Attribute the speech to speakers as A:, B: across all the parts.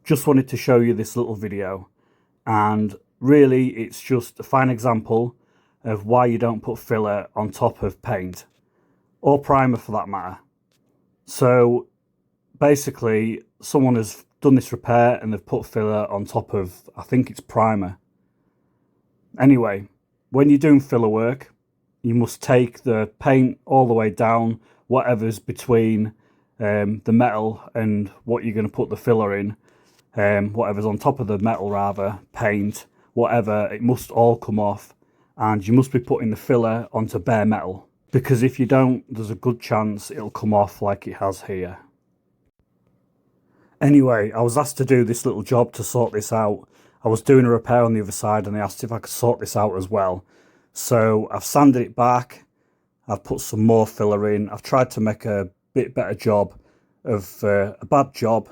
A: Just wanted to show you this little video, and really it's just a fine example of why you don't put filler on top of paint or primer for that matter. So basically someone has done this repair and they've put filler on top of, I think it's primer. Anyway, when you're doing filler work, you must take the paint all the way down, whatever's between the metal and what you're going to put the filler in, whatever's on top of the metal rather, paint, whatever, it must all come off, and you must be putting the filler onto bare metal, because if you don't, there's a good chance it'll come off like it has here. Anyway, I was asked to do this little job to sort this out. I was doing a repair on the other side and they asked if I could sort this out as well. So I've sanded it back, I've put some more filler in, I've tried to make a bit better job of a bad job.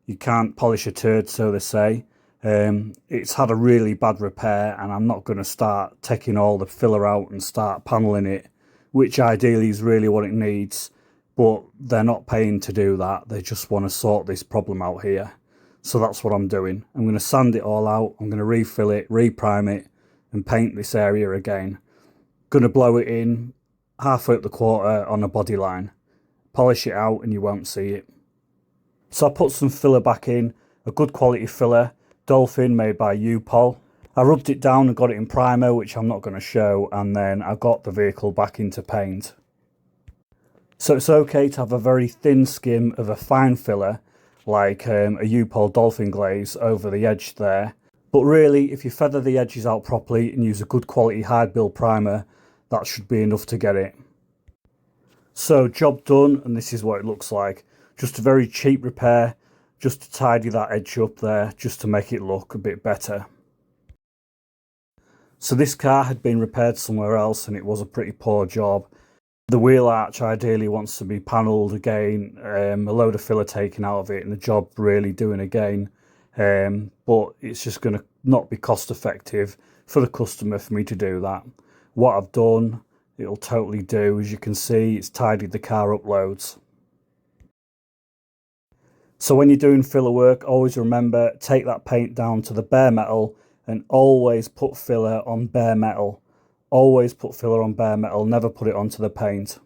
A: You can't polish a turd, so they say. It's had a really bad repair and I'm not going to start taking all the filler out and start paneling it, which ideally is really what it needs. But they're not paying to do that, they just want to sort this problem out here. So that's what I'm doing. I'm going to sand it all out, I'm going to refill it, reprime it and paint this area again. Going to blow it in halfway up the quarter on a body line. Polish it out and you won't see it. So I put some filler back in, a good quality filler, Dolphin made by U-Pol. I rubbed it down and got it in primer, which I'm not going to show, and then I got the vehicle back into paint. So it's okay to have a very thin skim of a fine filler, like a U-Pol Dolphin glaze over the edge there. But really, if you feather the edges out properly and use a good quality hard build primer, that should be enough to get it. So job done, and this is what it looks like. Just a very cheap repair, just to tidy that edge up there, just to make it look a bit better. So this car had been repaired somewhere else and it was a pretty poor job. The wheel arch ideally wants to be panelled again, a load of filler taken out of it and the job really doing again. But it's just going to not be cost effective for the customer for me to do that. What I've done, it'll totally do. As you can see, it's tidied the car up loads. So when you're doing filler work, always remember, take that paint down to the bare metal and always put filler on bare metal. Always put filler on bare metal, never put it onto the paint.